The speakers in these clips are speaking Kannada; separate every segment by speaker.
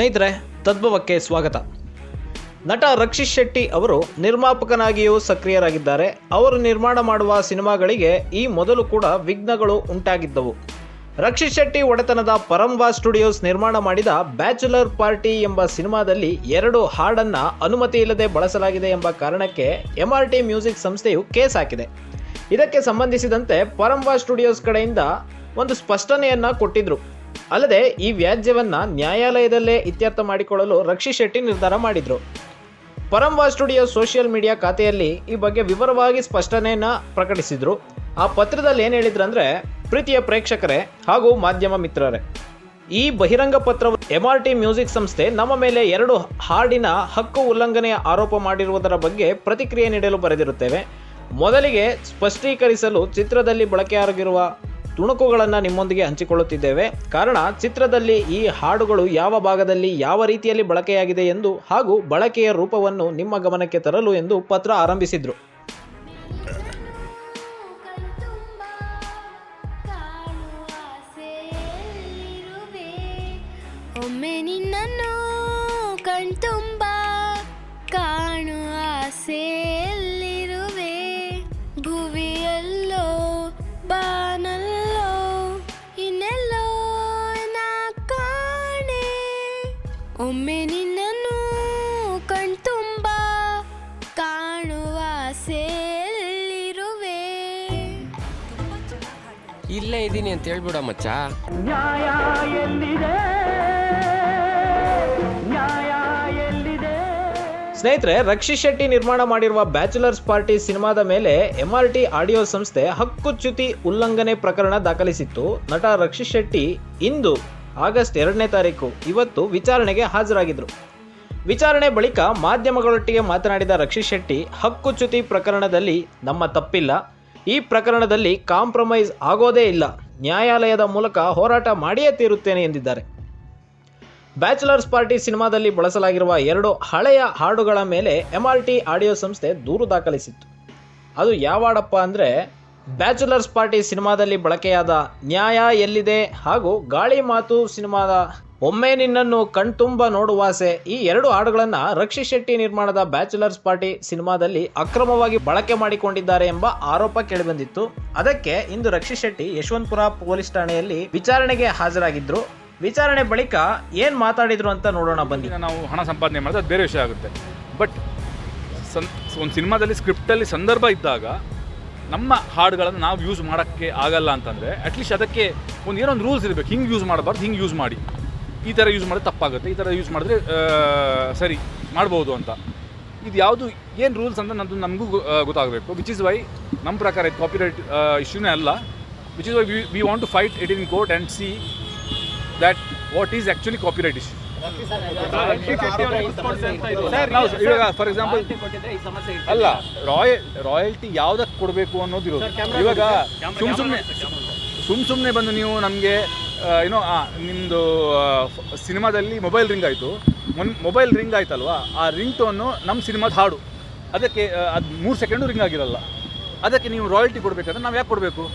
Speaker 1: ಸ್ನೇಹಿತರೆ, ತದ್ಭವಕ್ಕೆ ಸ್ವಾಗತ. ನಟ ರಕ್ಷಿತ್ ಶೆಟ್ಟಿ ಅವರು ನಿರ್ಮಾಪಕನಾಗಿಯೂ ಸಕ್ರಿಯರಾಗಿದ್ದಾರೆ. ಅವರು ನಿರ್ಮಾಣ ಮಾಡುವ ಸಿನಿಮಾಗಳಿಗೆ ಈ ಮೊದಲು ಕೂಡ ವಿಘ್ನಗಳು ಉಂಟಾಗಿದ್ದವು. ರಕ್ಷಿತ್ ಶೆಟ್ಟಿ ಒಡೆತನದ ಪರಂವಾ ಸ್ಟುಡಿಯೋಸ್ ನಿರ್ಮಾಣ ಮಾಡಿದ ಬ್ಯಾಚುಲರ್ ಪಾರ್ಟಿ ಎಂಬ ಸಿನಿಮಾದಲ್ಲಿ 2 ಹಾಡನ್ನು ಅನುಮತಿ ಇಲ್ಲದೆ ಬಳಸಲಾಗಿದೆ ಎಂಬ ಕಾರಣಕ್ಕೆ MRT ಮ್ಯೂಸಿಕ್ ಸಂಸ್ಥೆಯು ಕೇಸ್ ಹಾಕಿದೆ. ಇದಕ್ಕೆ ಸಂಬಂಧಿಸಿದಂತೆ ಪರಂವಾ ಸ್ಟುಡಿಯೋಸ್ ಕಡೆಯಿಂದ ಒಂದು ಸ್ಪಷ್ಟನೆಯನ್ನು ಕೊಟ್ಟಿದ್ರು. ಅಲ್ಲದೆ ಈ ವ್ಯಾಜ್ಯವನ್ನ ನ್ಯಾಯಾಲಯದಲ್ಲೇ ಇತ್ಯರ್ಥ ಮಾಡಿಕೊಳ್ಳಲು ರಕ್ಷಿತ್ ಶೆಟ್ಟಿ ನಿರ್ಧಾರ ಮಾಡಿದ್ರು. ಪರಂವಾ ಸ್ಟುಡಿಯೋ ಸೋಷಿಯಲ್ ಮೀಡಿಯಾ ಖಾತೆಯಲ್ಲಿ ಈ ಬಗ್ಗೆ ವಿವರವಾಗಿ ಸ್ಪಷ್ಟನೆಯನ್ನ ಪ್ರಕಟಿಸಿದ್ರು. ಆ ಪತ್ರದಲ್ಲಿ ಏನು ಹೇಳಿದ್ರಂದ್ರೆ, ಪ್ರೀತಿಯ ಪ್ರೇಕ್ಷಕರೇ ಹಾಗೂ ಮಾಧ್ಯಮ ಮಿತ್ರರೇ, ಈ ಬಹಿರಂಗ ಪತ್ರವು MRT ಮ್ಯೂಸಿಕ್ ಸಂಸ್ಥೆ ನಮ್ಮ ಮೇಲೆ 2 ಹಾಡಿನ ಹಕ್ಕು ಉಲ್ಲಂಘನೆಯ ಆರೋಪ ಮಾಡಿರುವುದರ ಬಗ್ಗೆ ಪ್ರತಿಕ್ರಿಯೆ ನೀಡಲು ಬರೆದಿರುತ್ತೇವೆ. ಮೊದಲಿಗೆ ಸ್ಪಷ್ಟೀಕರಿಸಲು ಚಿತ್ರದಲ್ಲಿ ಬಳಕೆಯಾಗಿರುವ ತುಣುಕುಗಳನ್ನು ನಿಮ್ಮೊಂದಿಗೆ ಹಂಚಿಕೊಳ್ಳುತ್ತಿದ್ದೇವೆ. ಕಾರಣ, ಚಿತ್ರದಲ್ಲಿ ಈ ಹಾಡುಗಳು ಯಾವ ಭಾಗದಲ್ಲಿ ಯಾವ ರೀತಿಯಲ್ಲಿ ಬಳಕೆಯಾಗಿದೆ ಎಂದು ಹಾಗೂ ಬಳಕೆಯ ರೂಪವನ್ನು ನಿಮ್ಮ ಗಮನಕ್ಕೆ ತರಲು ಎಂದು ಪತ್ರ ಆರಂಭಿಸಿದ್ರು.
Speaker 2: ಒಮ್ಮೆ ನಿನ್ನನ್ನು ಕಣ್ತುಂಬ ಕಾಣುವ ಆಸೆಯಲ್ಲಿರುವೆ, ಭುವಿಯಲ್ಲೋ ಬಾನಲ್ಲೋ ಇನ್ನೆಲ್ಲೋ ನಾ ಕಾಣೆ, ಒಮ್ಮೆ ನಿನ್ನನ್ನು ಕಣ್ತುಂಬ ಕಾಣುವ ಆಸೆಯಲ್ಲಿರುವೆ.
Speaker 3: ಇಲ್ಲೇ ಇದ್ದೀನಿ ಅಂತ ಹೇಳ್ಬಿಡ ಮಚ್ಚ.
Speaker 4: ನ್ಯಾಯ ಎಲ್ಲಿದೆ, ನ್ಯಾಯ ಎಲ್ಲಿದೆ.
Speaker 1: ಸ್ನೇಹಿತರೆ, ರಕ್ಷಿತ್ ಶೆಟ್ಟಿ ನಿರ್ಮಾಣ ಮಾಡಿರುವ ಬ್ಯಾಚುಲರ್ಸ್ ಪಾರ್ಟಿ ಸಿನಿಮಾದ ಮೇಲೆ MRT ಆಡಿಯೋ ಸಂಸ್ಥೆ ಹಕ್ಕುಚ್ಯುತಿ ಉಲ್ಲಂಘನೆ ಪ್ರಕರಣ ದಾಖಲಿಸಿತ್ತು. ನಟ ರಕ್ಷಿತ್ ಶೆಟ್ಟಿ ಇಂದು ಆಗಸ್ಟ್ 2ನೇ ತಾರೀಕು ಇವತ್ತು ವಿಚಾರಣೆಗೆ ಹಾಜರಾಗಿದ್ದರು. ವಿಚಾರಣೆ ಬಳಿಕ ಮಾಧ್ಯಮಗಳೊಟ್ಟಿಗೆ ಮಾತನಾಡಿದ ರಕ್ಷಿತ್ ಶೆಟ್ಟಿ, ಹಕ್ಕುಚ್ಯುತಿ ಪ್ರಕರಣದಲ್ಲಿ ನಮ್ಮ ತಪ್ಪಿಲ್ಲ, ಈ ಪ್ರಕರಣದಲ್ಲಿ ಕಾಂಪ್ರಮೈಸ್ ಆಗೋದೇ ಇಲ್ಲ, ನ್ಯಾಯಾಲಯದ ಮೂಲಕ ಹೋರಾಟ ಮಾಡಿಯೇ ತೀರುತ್ತೇನೆ ಎಂದಿದ್ದಾರೆ. ಬ್ಯಾಚುಲರ್ಸ್ ಪಾರ್ಟಿ ಸಿನಿಮಾದಲ್ಲಿ ಬಳಸಲಾಗಿರುವ 2 ಹಳೆಯ ಹಾಡುಗಳ ಮೇಲೆ MRT ಆಡಿಯೋ ಸಂಸ್ಥೆ ದೂರು ದಾಖಲಿಸಿತ್ತು. ಅದು ಯಾವ ಹಾಡಪ್ಪ ಅಂದರೆ, ಬ್ಯಾಚುಲರ್ಸ್ ಪಾರ್ಟಿ ಸಿನಿಮಾದಲ್ಲಿ ಬಳಕೆಯಾದ ನ್ಯಾಯ ಎಲ್ಲಿದೆ ಹಾಗೂ ಗಾಳಿ ಮಾತು ಸಿನಿಮಾದ ಒಮ್ಮೆ ನಿನ್ನನ್ನು ಕಣ್ತುಂಬ ನೋಡುವಾಸೆ, ಈ 2 ಹಾಡುಗಳನ್ನು ರಕ್ಷಿತ್ ಶೆಟ್ಟಿ ನಿರ್ಮಾಣದ ಬ್ಯಾಚುಲರ್ಸ್ ಪಾರ್ಟಿ ಸಿನಿಮಾದಲ್ಲಿ ಅಕ್ರಮವಾಗಿ ಬಳಕೆ ಮಾಡಿಕೊಂಡಿದ್ದಾರೆ ಎಂಬ ಆರೋಪ ಕೇಳಿಬಂದಿತ್ತು. ಅದಕ್ಕೆ ಇಂದು ರಕ್ಷಿತ್ ಶೆಟ್ಟಿ ಯಶವಂತಪುರ ಪೊಲೀಸ್ ಠಾಣೆಯಲ್ಲಿ ವಿಚಾರಣೆಗೆ ಹಾಜರಾಗಿದ್ದರು. ವಿಚಾರಣೆ ಬಳಿಕ ಏನು ಮಾತಾಡಿದ್ರು ಅಂತ ನೋಡೋಣ ಬನ್ನಿ.
Speaker 5: ನಾವು ಹಣ ಸಂಪಾದನೆ ಮಾಡಿದ್ರೆ ಅದು ಬೇರೆ ವಿಷಯ ಆಗುತ್ತೆ. ಬಟ್ ಒಂದು ಸಿನಿಮಾದಲ್ಲಿ ಸ್ಕ್ರಿಪ್ಟಲ್ಲಿ ಸಂದರ್ಭ ಇದ್ದಾಗ ನಮ್ಮ ಹಾಡುಗಳನ್ನು ನಾವು ಯೂಸ್ ಮಾಡೋಕ್ಕೆ ಆಗಲ್ಲ ಅಂತಂದರೆ ಅಟ್ಲೀಸ್ಟ್ ಅದಕ್ಕೆ ಏನೋ ಒಂದು ರೂಲ್ಸ್ ಇರಬೇಕು. ಹಿಂಗೆ ಯೂಸ್ ಮಾಡಬಾರ್ದು, ಹಿಂಗೆ ಯೂಸ್ ಮಾಡಿ, ಈ ಥರ ಯೂಸ್ ಮಾಡಿದ್ರೆ ತಪ್ಪಾಗುತ್ತೆ, ಈ ಥರ ಯೂಸ್ ಮಾಡಿದ್ರೆ ಸರಿ ಮಾಡ್ಬೋದು ಅಂತ. ಇದು ಯಾವುದು ಏನು ರೂಲ್ಸ್ ಅಂತ ನಮಗೂ ಗೊತ್ತಾಗಬೇಕು. ವಿಚ್ ಇಸ್ ವೈ ನಮ್ಮ ಪ್ರಕಾರ ಇದು ಕಾಪಿರೈಟ್ ಇಶ್ಯೂನೇ ಅಲ್ಲ. Which is why we want to fight it in court and see that what is actually copyright issue. ಇವಾಗ ಫಾರ್ ಎಕ್ಸಾಂಪಲ್ ಅಲ್ಲ, ರಾಯಲ್ಟಿ ಯಾವುದಕ್ಕೆ ಕೊಡಬೇಕು ಅನ್ನೋದಿರೋದು. ಇವಾಗ ಸುಮ್ಮನೆ ಬಂದು ನೀವು ನಮಗೆ ನಿಮ್ಮದು ಸಿನಿಮಾದಲ್ಲಿ ಮೊಬೈಲ್ ರಿಂಗ್ ಆಯಿತು, ಮೊಬೈಲ್ ರಿಂಗ್ ಆಯ್ತಲ್ವಾ, ಆ ರಿಂಗ್ ಟೋನು ನಮ್ಮ ಸಿನಿಮಾದ ಹಾಡು, ಅದಕ್ಕೆ ಅದು 3 ಸೆಕೆಂಡು ರಿಂಗ್ ಆಗಿರಲ್ಲ, ಅದಕ್ಕೆ ನೀವು ರಾಯಲ್ಟಿ ಕೊಡಬೇಕಂದ್ರೆ ನಾವು ಯಾಕೆ ಕೊಡಬೇಕು?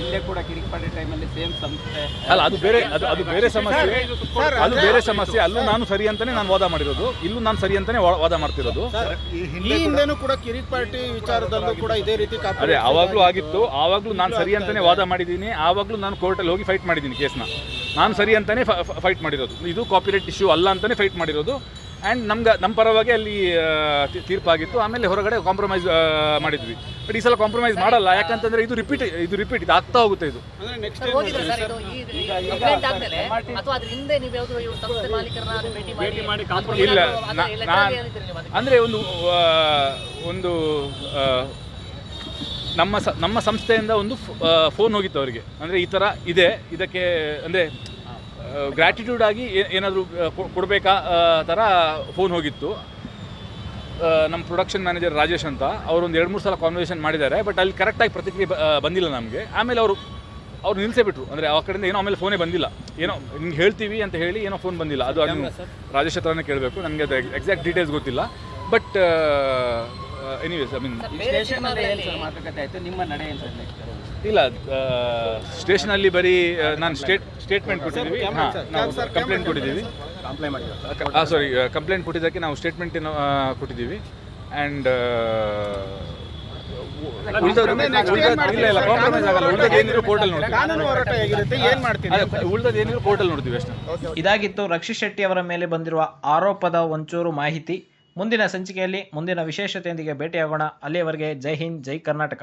Speaker 3: ಇಲ್ಲೇ ಕೂಡ ಕಿರಿಕ್ಪಾಡಿ ಟೈಮಲ್ಲಿ ಸೇಮ್ ಸಂಸ್ಥೆ
Speaker 5: ಅಲ್ಲ, ಅದು ಬೇರೆ ಸಮಸ್ಯೆ. ಅಲ್ಲೂ ನಾನು ಸರಿ ಅಂತಾನೆ ನಾನು ವಾದ ಮಾಡಿರೋದು, ಇಲ್ಲೂ ನಾನು ಸರಿ ಅಂತಾನೆ ವಾದ ಮಾಡ್ತಿರೋದು.
Speaker 6: ಈ ಹಿಂದೆನೂ ಕೂಡ ಕಿರಿಕ್ ಪಾರ್ಟಿ ವಿಚಾರದಲ್ಲೂ ಕೂಡ ಇದೇ ರೀತಿ
Speaker 5: ಅದೇ ಆವಾಗಲೂ ಆಗಿತ್ತು. ಆವಾಗಲೂ ನಾನು ಸರಿ ಅಂತಾನೆ ವಾದ ಮಾಡಿದ್ದೀನಿ. ಆವಾಗಲೂ ನಾನು ಕೋರ್ಟಲ್ಲಿ ಹೋಗಿ ಫೈಟ್ ಮಾಡಿದ್ದೀನಿ ಕೇಸ್ನ. ನಾನು ಸರಿ ಅಂತಾನೆ ಫೈಟ್ ಮಾಡಿರೋದು. ಇದು ಕಾಪಿರೈಟ್ ಇಶ್ಯೂ ಅಲ್ಲ ಅಂತಾನೆ ಫೈಟ್ ಮಾಡಿರೋದು. ಆ್ಯಂಡ್ ನಮ್ಮ ಪರವಾಗಿ ಅಲ್ಲಿ ತೀರ್ಪಾಗಿತ್ತು. ಆಮೇಲೆ ಹೊರಗಡೆ ಕಾಂಪ್ರಮೈಸ್ ಮಾಡಿದ್ವಿ. ಬಟ್ ಈ ಸಲ ಕಾಂಪ್ರಮೈಸ್ ಮಾಡಲ್ಲ. ಯಾಕಂತಂದರೆ ಇದು ರಿಪೀಟ್ ಆಗ್ತಾ ಹೋಗುತ್ತೆ. ಇದು ಇಲ್ಲ, ಅಂದರೆ ಒಂದು ನಮ್ಮ ಸಂಸ್ಥೆಯಿಂದ ಒಂದು ಫೋನ್ ಹೋಗಿತ್ತು ಅವರಿಗೆ. ಅಂದರೆ ಈ ಥರ ಇದೆ, ಇದಕ್ಕೆ ಅಂದರೆ ಗ್ರ್ಯಾಟಿಟ್ಯೂಡ್ ಆಗಿ ಏನಾದರೂ ಕೊಡಬೇಕಾ ಥರ ಫೋನ್ ಹೋಗಿತ್ತು. ನಮ್ಮ ಪ್ರೊಡಕ್ಷನ್ ಮ್ಯಾನೇಜರ್ ರಾಜೇಶ್ ಅಂತ, ಅವರು ಒಂದು 2-3 ಸಲ ಕಾನ್ವರ್ಸೇಷನ್ ಮಾಡಿದ್ದಾರೆ. ಬಟ್ ಅಲ್ಲಿ ಕರೆಕ್ಟಾಗಿ ಪ್ರತಿಕ್ರಿಯೆ ಬಂದಿಲ್ಲ ನಮಗೆ. ಆಮೇಲೆ ಅವ್ರು ನಿಲ್ಲಿಸೇ ಬಿಟ್ಟರು. ಅಂದರೆ ಆ ಕಡೆಯಿಂದ ಏನೋ ಆಮೇಲೆ ಫೋನೇ ಬಂದಿಲ್ಲ. ಏನೋ ನಿಮ್ಗೆ ಹೇಳ್ತೀವಿ ಅಂತ ಹೇಳಿ ಏನೋ ಫೋನ್ ಬಂದಿಲ್ಲ. ಅದು ರಾಜೇಶ್ ಹತ್ರನೇ ಕೇಳಬೇಕು, ನನಗೆ ಅದು ಎಕ್ಸಾಕ್ಟ್ ಡೀಟೇಲ್ಸ್ ಗೊತ್ತಿಲ್ಲ. ಬಟ್ ಎನಿವೇಸ್, ಐ ಮೀನ್
Speaker 3: ಮಾತುಕತೆ ಆಯಿತು. ನಿಮ್ಮ ನಡೆ ಏನು
Speaker 5: ಇಲ್ಲ, ಸ್ಟೇಷನಲ್ಲಿ ಬರೀ ನಾನು ಸ್ಟೇಟ್ಮೆಂಟ್ ಕೊಟ್ಟಿದ್ದೀವಿ, ನಾವು ಕಂಪ್ಲೇಂಟ್ ಕೊಟ್ಟಿದ್ದೀವಿ.
Speaker 6: ಕಂಪ್ಲೇಂಟ್ ಮಾಡಿದ್ದಾರೆ.
Speaker 5: ಸಾರಿ ಕಂಪ್ಲೇಂಟ್ ಕೊಟ್ಟಿದ್ದಕ್ಕೆ ನಾವು ಸ್ಟೇಟ್ಮೆಂಟ್ ಕೊಟ್ಟಿದ್ದೀವಿ ಆ್ಯಂಡ್ ಏನಿದ್ರು ಕೋರ್ಟಲ್ಲಿ ನೋಡ್ತೀವಿ.
Speaker 6: ಕಾನೂನು ಹೋರಾಟ ಹೇಗಿರುತ್ತೆ, ಏನ್ ಮಾಡ್ತೀವಿ?
Speaker 5: ಉಳಿದದ್ದು ಏನಿದ್ರು ಕೋರ್ಟಲ್ಲಿ ನೋಡ್ತೀವಿ ಅಷ್ಟೇ.
Speaker 1: ಇದಾಗಿತ್ತು ರಕ್ಷಿತ್ ಶೆಟ್ಟಿ ಅವರ ಮೇಲೆ ಬಂದಿರುವ ಆರೋಪದ ಒಂಚೂರು ಮಾಹಿತಿ. ಮುಂದಿನ ಸಂಚಿಕೆಯಲ್ಲಿ ಮುಂದಿನ ವಿಶೇಷತೆಯೊಂದಿಗೆ ಭೇಟಿಯಾಗೋಣ. ಅಲ್ಲಿಯವರೆಗೆ ಜೈ ಹಿಂದ್, ಜೈ ಕರ್ನಾಟಕ.